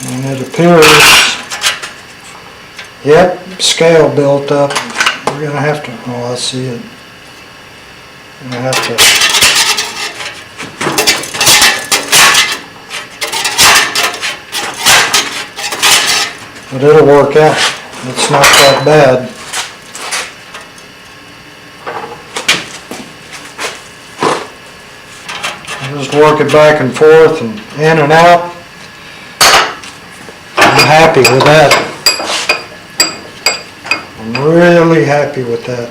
And it appears, yep, scale built up. We're going to have to, oh, I see it. I'm going to have to but it'll work out. It's not that bad. Just work it back and forth and in and out. I'm happy with that. I'm really happy with that.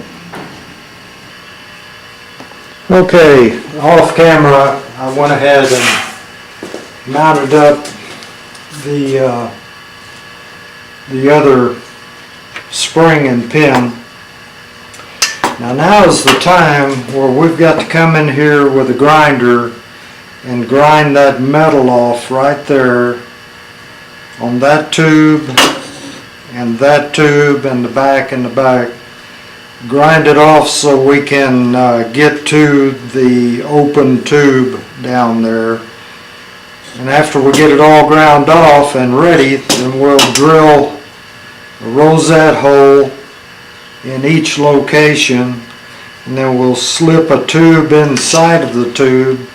Okay, off camera I went ahead and mounted up the other spring and pin. Now is the time where we've got to come in here with a grinder and grind that metal off right there on that tube and that tube and the back and the back. Grind it off so we can get to the open tube down there. And after we get it all ground off and ready, then we'll drill a rosette hole in each location, and then we'll slip a tube inside of the tube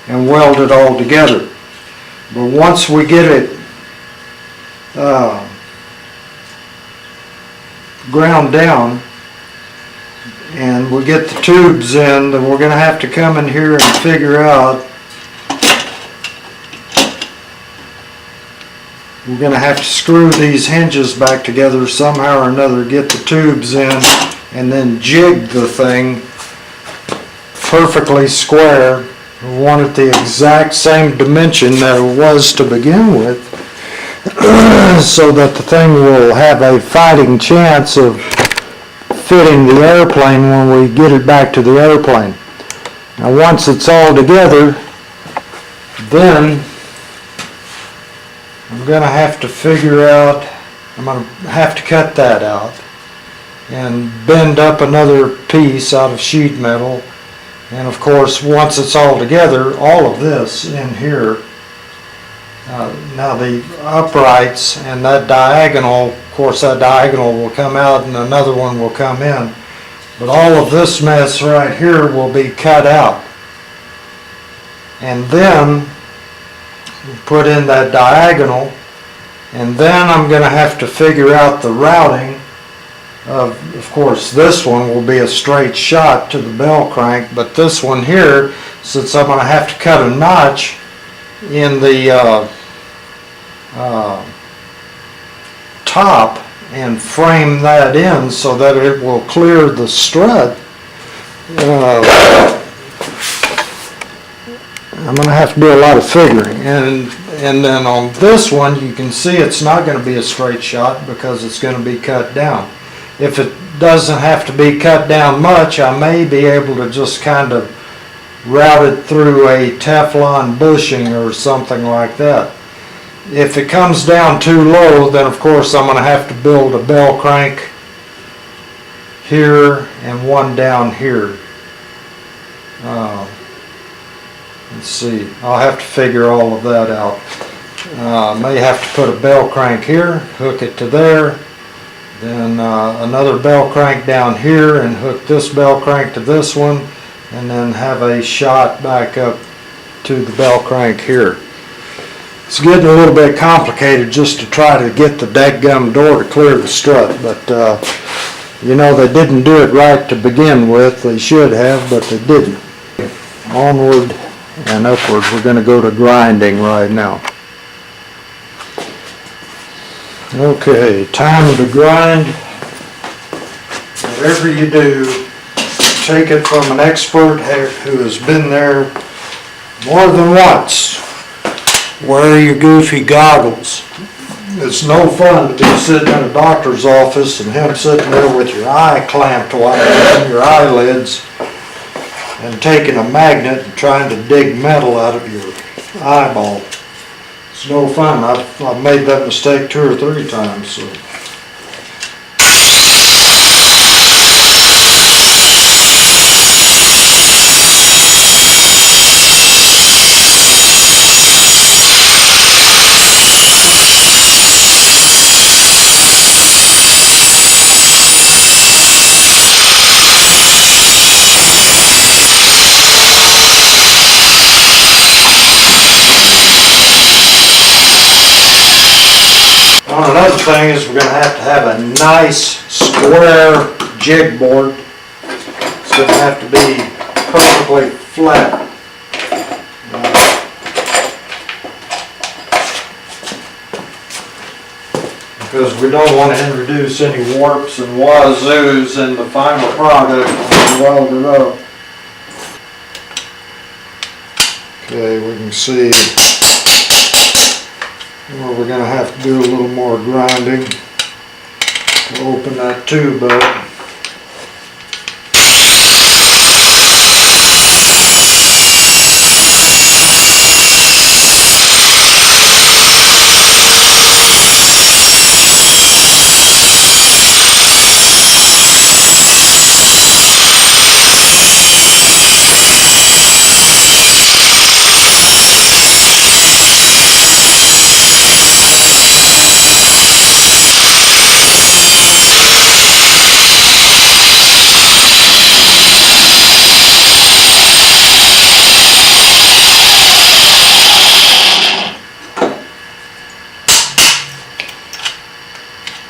and weld it all together. But once we get it ground down and we get the tubes in, then we're going to have to come in here and figure out, we're going to have to screw these hinges back together somehow or another, get the tubes in, and then jig the thing perfectly square. We want it the exact same dimension that it was to begin with, so that the thing will have a fighting chance of fitting the airplane when we get it back to the airplane. Now once it's all together, then I'm going to have to figure out, I'm going to have to cut that out and bend up another piece out of sheet metal. And of course, once it's all together, all of this in here, now the uprights and that diagonal, of course that diagonal will come out and another one will come in. But all of this mess right here will be cut out. And then put in that diagonal, and then I'm going to have to figure out the routing of course this one will be a straight shot to the bell crank, but this one here, since I'm going to have to cut a notch in the top and frame that in so that it will clear the strut, I'm going to have to do a lot of figuring. And then on this one you can see it's not going to be a straight shot because it's going to be cut down. If it doesn't have to be cut down much, I may be able to just kind of route it through a Teflon bushing or something like that. If it comes down too low, then of course I'm going to have to build a bell crank here and one down here. Let's see, I'll have to figure all of that out. May have to put a bell crank here, hook it to there, then another bell crank down here and hook this bell crank to this one, and then have a shot back up to the bell crank here. It's getting a little bit complicated just to try to get the dadgum door to clear the strut, but you know, they didn't do it right to begin with. They should have, but they didn't. Onward and upward. We're going to go to grinding right now. Okay, time to grind. Whatever you do, take it from an expert who has been there more than once. Wear your goofy goggles. It's no fun to be sitting in a doctor's office and him sitting there with your eye clamped wide on your eyelids and taking a magnet and trying to dig metal out of your eyeball. It's no fun. I've made that mistake 2 or 3 times. So. another thing is we're going to have a nice square jig board. It's going to have to be perfectly flat. Because we don't want to introduce any warps and wazoos in the final product when we weld it up. Okay, we can see where we're going to have to do a little more grinding to open that tube up.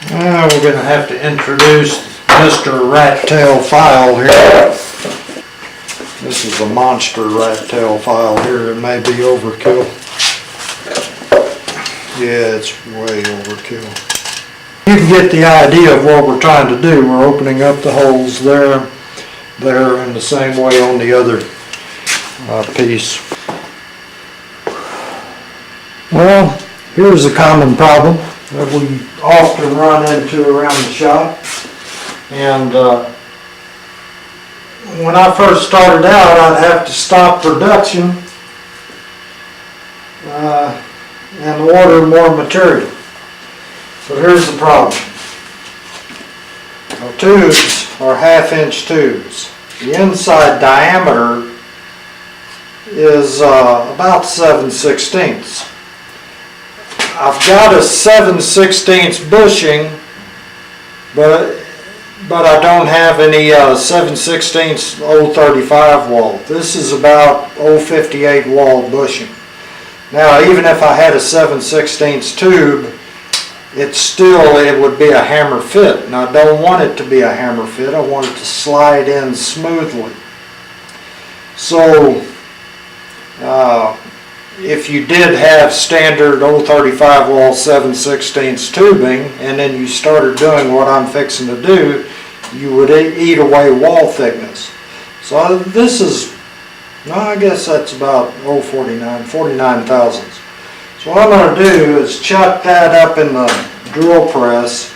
Now we're going to have to introduce Mr. Rat Tail file here. This is a monster rat tail file here. It may be overkill. Yeah, it's way overkill. You can get the idea of what we're trying to do. We're opening up the holes there, and the same way on the other piece. Well, here's a common problem that we often run into around the shop. And when I first started out, I'd have to stop production and order more material. So here's the problem. Our tubes are 1/2-inch tubes. The inside diameter is about 7/16. I've got a 7/16 bushing, but I don't have any 7/16 035 wall. This is about 058 wall bushing. Now, even if I had a 7/16 tube, it would be a hammer fit, and I don't want it to be a hammer fit. I want it to slide in smoothly. So, if you did have standard 035 wall 7/16 tubing, and then you started doing what I'm fixing to do, you would eat away wall thickness. So this is, no, I guess that's about 49 thousandths. So what I'm going to do is chuck that up in the drill press,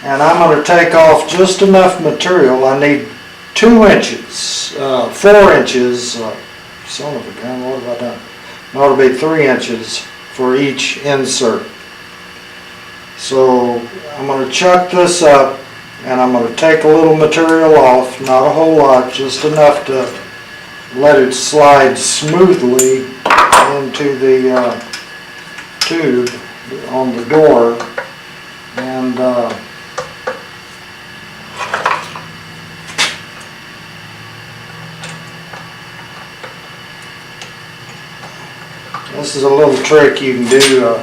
and I'm going to take off just enough material. I need 2 inches, 4 inches, son of a gun, what have I done? It ought to be 3 inches for each insert. So I'm going to chuck this up, and I'm going to take a little material off, not a whole lot, just enough to let it slide smoothly into the tube on the door. And this is a little trick you can do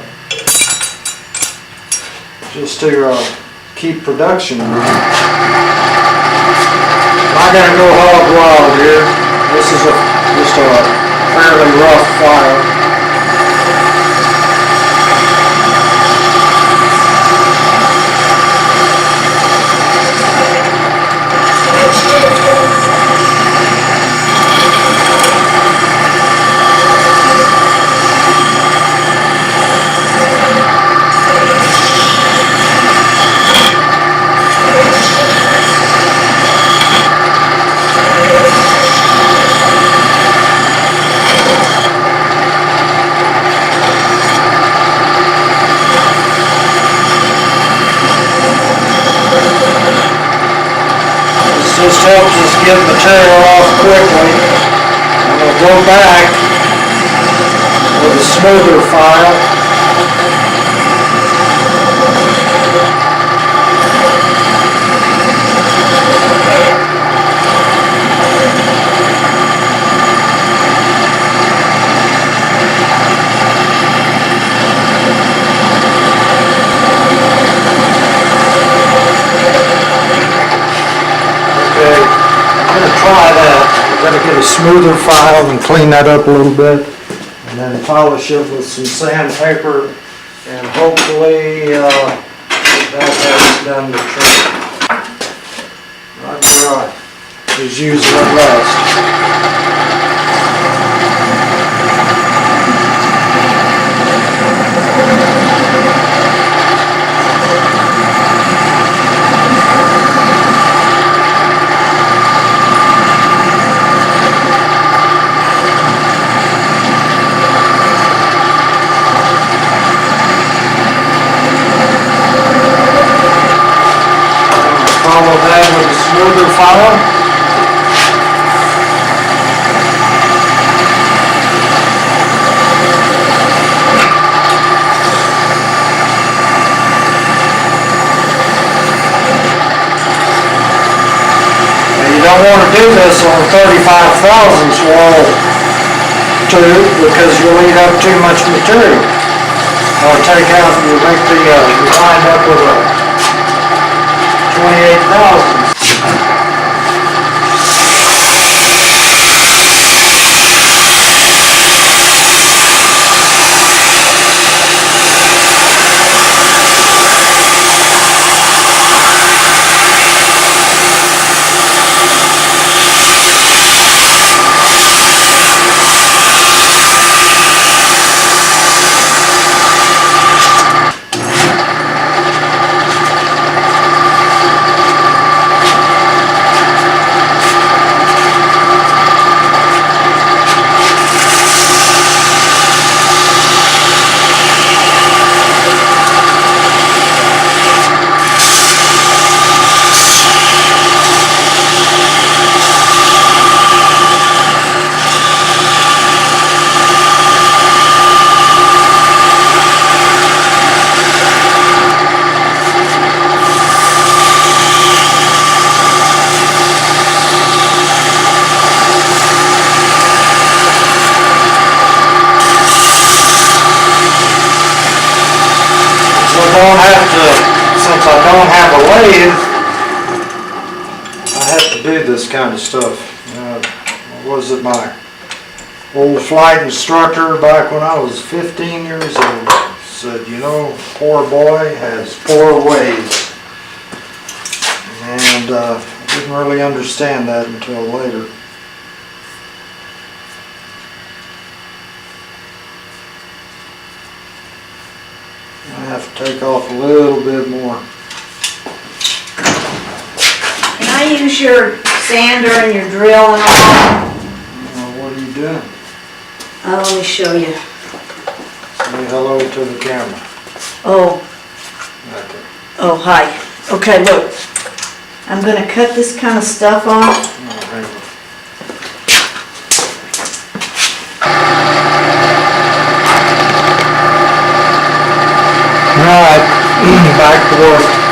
just to keep production moving. I'm not going to go hog wild here. This is just a fairly rough file. This helps us get material off quickly. I'm going to go back with a smoother file. smoother file and clean that up a little bit. And then polish it with some sandpaper, and hopefully that has done the trick. Right, is usually at last. Follow that with a smoother file. Now you don't want to do this on a 35 thousandths wall tube because you'll eat up too much material. Or take out, you'll make the, you wind up with a 28,000. Since I don't have a lathe, I have to do this kind of stuff. What was it, my old flight instructor back when I was 15 years old said, you know, poor boy has poor ways. And I didn't really understand that until later. I have to take off a little bit more. Can I use your sander and your drill and all? What are you doing? Let me show you. Say hello to the camera. Oh, Right there. oh, hi. Okay, look. I'm gonna cut this kind of stuff off. Oh, hang on. Alright, back to work.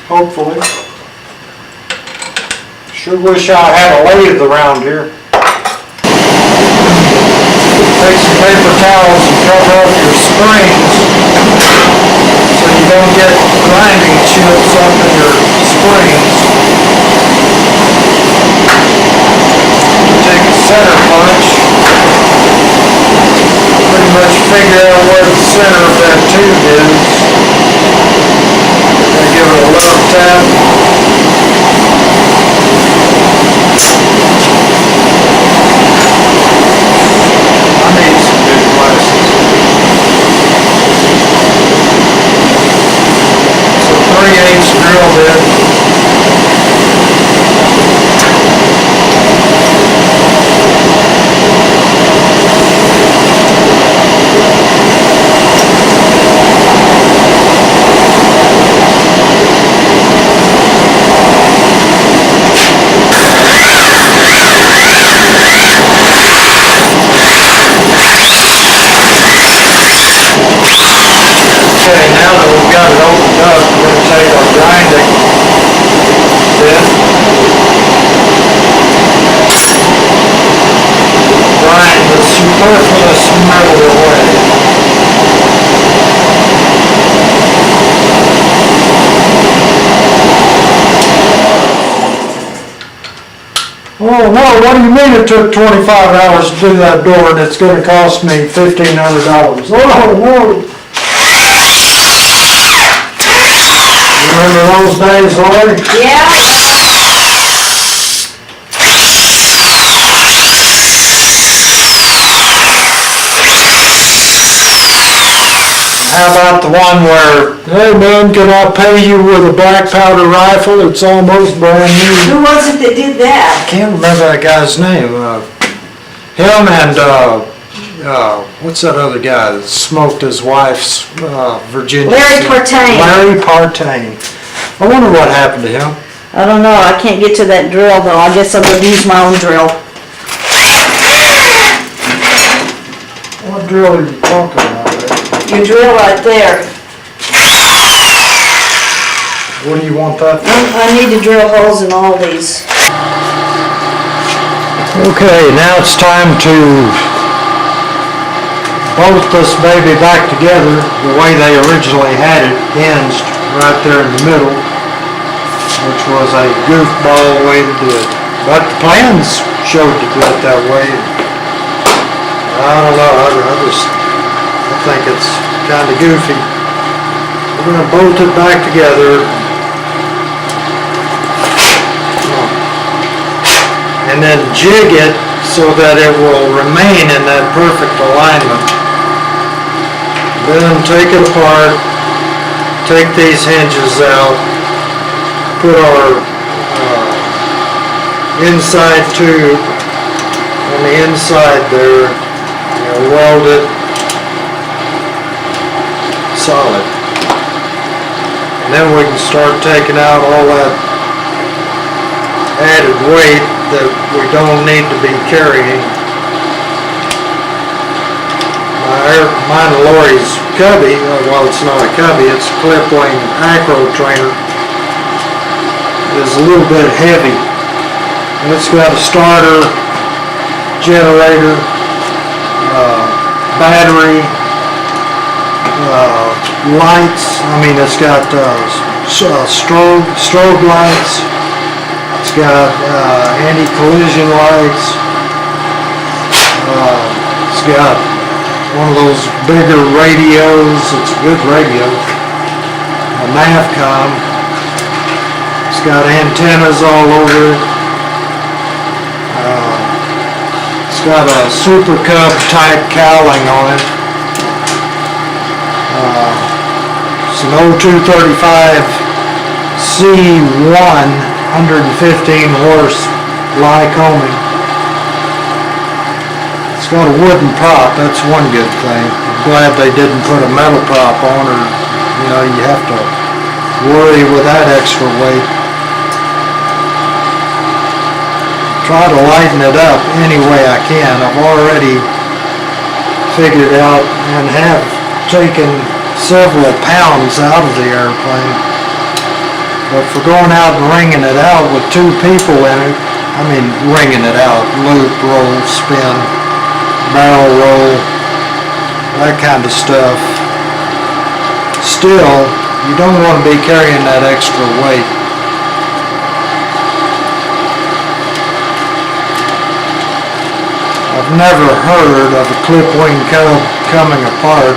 hopefully. Sure wish I had a lathe around here. Take some paper towels and cover up your springs so you don't get grinding chips up in your springs. Take a center punch. Pretty much figure out where the center of that tube is. And give it a little tap. I need some new glasses. So 3/8 drill bit. Okay, now that we've got it opened up, we're going to take our grinding bit, grind the superfluous metal away. Oh no, what do you mean it took 25 hours to do that door and it's going to cost me $1,500? Oh no! Remember those days, Lori? Yeah. How about the one where, hey man, can I pay you with a black powder rifle? It's almost brand new. Who was it that did that? I can't remember that guy's name. Him and, what's that other guy that smoked his wife's Virginia? Larry Partain. Larry Partain. I wonder what happened to him. I don't know, I can't get to that drill though, I guess I'm gonna use my own drill. What drill are you talking about there? Your drill right there. What do you want that for? I need to drill holes in all these. Okay, now it's time to bolt this baby back together the way they originally had it, hinged right there in the middle, which was a goofball way to do it. But the plans showed to do it that way. I don't know, I think it's kind of goofy. We're going to bolt it back together and then jig it so that it will remain in that perfect alignment. Then take it apart, take these hinges out, put our inside tube on the inside there, and weld it solid. And then we can start taking out all that added weight that we don't need to be carrying. Mine and Lori's cubby, well it's not a cubby, it's a clip-wing acro trainer, is a little bit heavy. And it's got a starter, generator, battery, lights. I mean, it's got strobe lights. It's got anti-collision lights. It's got one of those bigger radios. It's a good radio. A NavCom. It's got antennas all over it. It's got a Super Cub type cowling on it. It's an 0235 C1 115 horse Lycoming. It's got a wooden prop, that's one good thing. I'm glad they didn't put a metal prop on, or you have to worry with that extra weight. Try to lighten it up any way I can. I've already figured out and have taken several pounds out of the airplane. But for going out and wringing it out with two people in it, I mean wringing it out, loop, roll, spin, barrel roll, that kind of stuff, still, you don't want to be carrying that extra weight. I've never heard of a clip wing cub coming apart.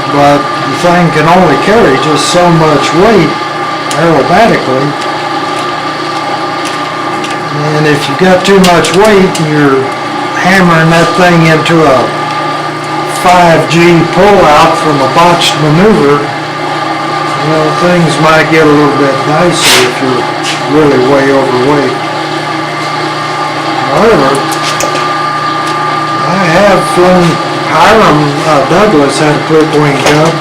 But the thing can only carry just so much weight aerobatically. And if you've got too much weight and you're hammering that thing into a 5G pull-out from a botched maneuver, you know, things might get a little bit dicey if you're really way overweight. However, I have flown Hiram Douglas had a clip wing cub,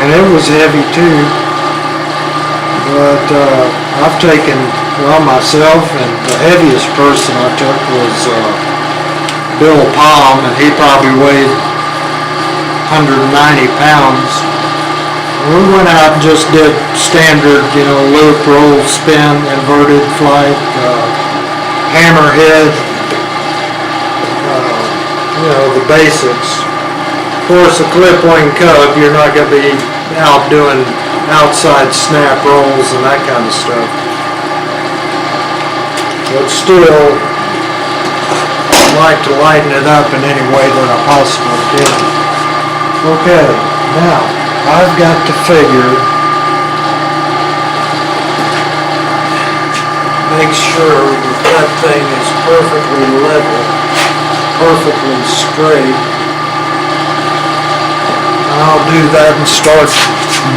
and it was heavy too. But I've taken, well, myself, and the heaviest person I took was Bill Palm, and he probably weighed 190 pounds. We went out and just did standard, you know, loop, roll, spin, inverted flight, hammerhead, you know, the basics. Of course, a clip wing cub, you're not going to be out doing outside snap rolls and that kind of stuff. But still, I like to lighten it up in any way that I possibly can. Okay, now, I've got to figure, make sure that thing is perfectly level, perfectly straight. I'll do that and start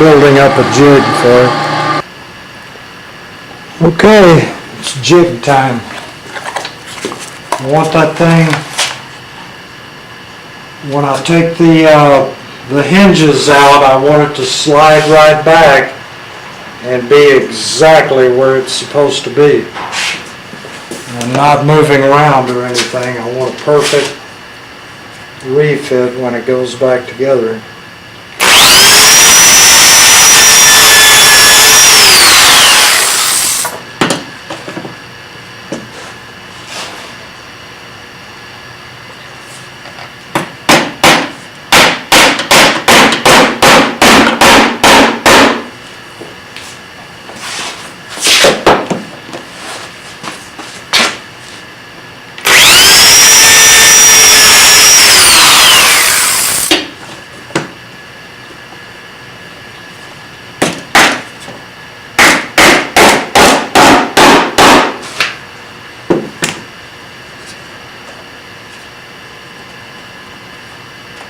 building up a jig for it. Okay, it's jig time. I want that thing, when I take the hinges out, I want it to slide right back and be exactly where it's supposed to be. And not moving around or anything. I want a perfect refit when it goes back together.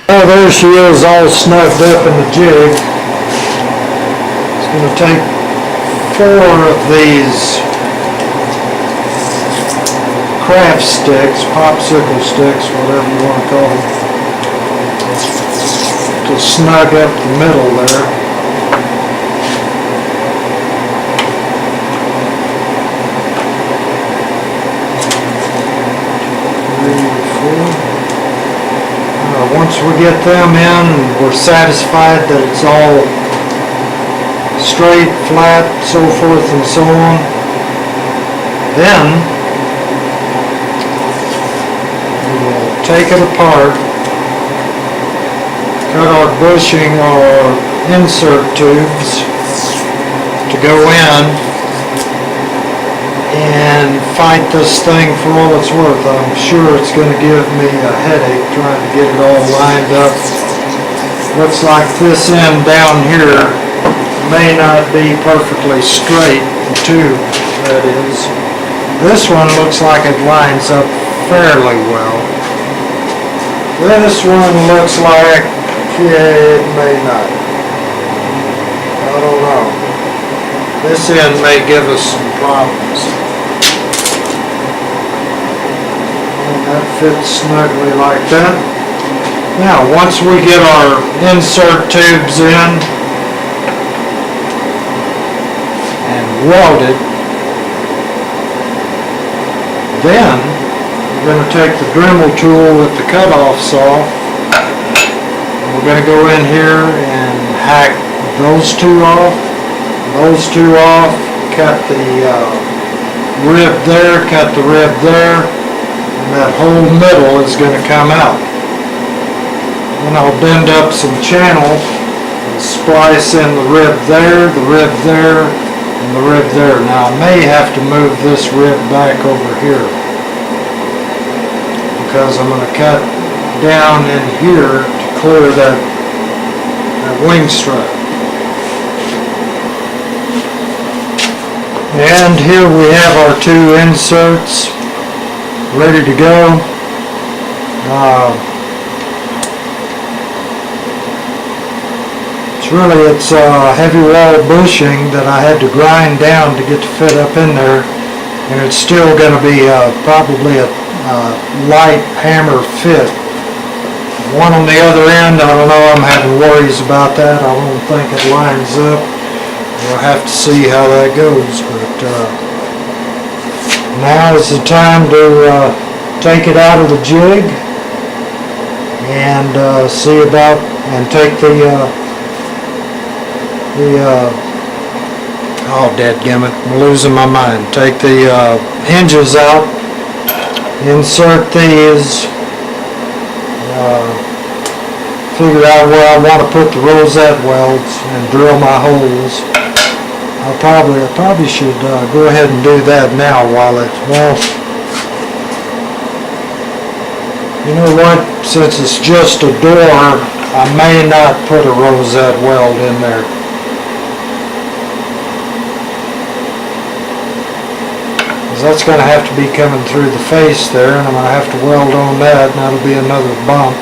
Well, there she is, all snugged up in the jig. It's going to take 4 of these craft sticks, popsicle sticks, whatever you want to call them, to snug up the middle there. Once we get them in, we're satisfied that it's all straight, flat, so forth and so on, then we'll take it apart, cut our bushing or insert tubes to go in, and fight this thing for all it's worth. I'm sure it's going to give me a headache trying to get it all lined up. Looks like this end down here may not be perfectly straight, the tube, that is. This one looks like it lines up fairly well. This one looks like it may not. I don't know. This end may give us some problems. That fits snugly like that. Now, once we get our insert tubes in and welded, then we're going to take the Dremel tool with the cutoff saw, and we're gonna go in here and hack those two off, cut the rib there, cut the rib there, and that whole middle is gonna come out. Then I'll bend up some channel and splice in the rib there, and the rib there. Now I may have to move this rib back over here because I'm gonna cut down in here to clear that wing strut. And here we have our two inserts ready to go. It's heavy wall bushing that I had to grind down to get to fit up in there, and it's still going to be probably a light hammer fit. One on the other end, I don't know, I'm having worries about that. I don't think it lines up. We'll have to see how that goes, but now is the time to take it out of the jig and see about, and take oh dadgummit, I'm losing my mind. Take the hinges out, insert these, figure out where I want to put the rosette welds and drill my holes. I probably should go ahead and do that now while it's, well, you know what, since it's just a door, I may not put a rosette weld in there. That's going to have to be coming through the face there, and I'm going to have to weld on that, and that'll be another bump.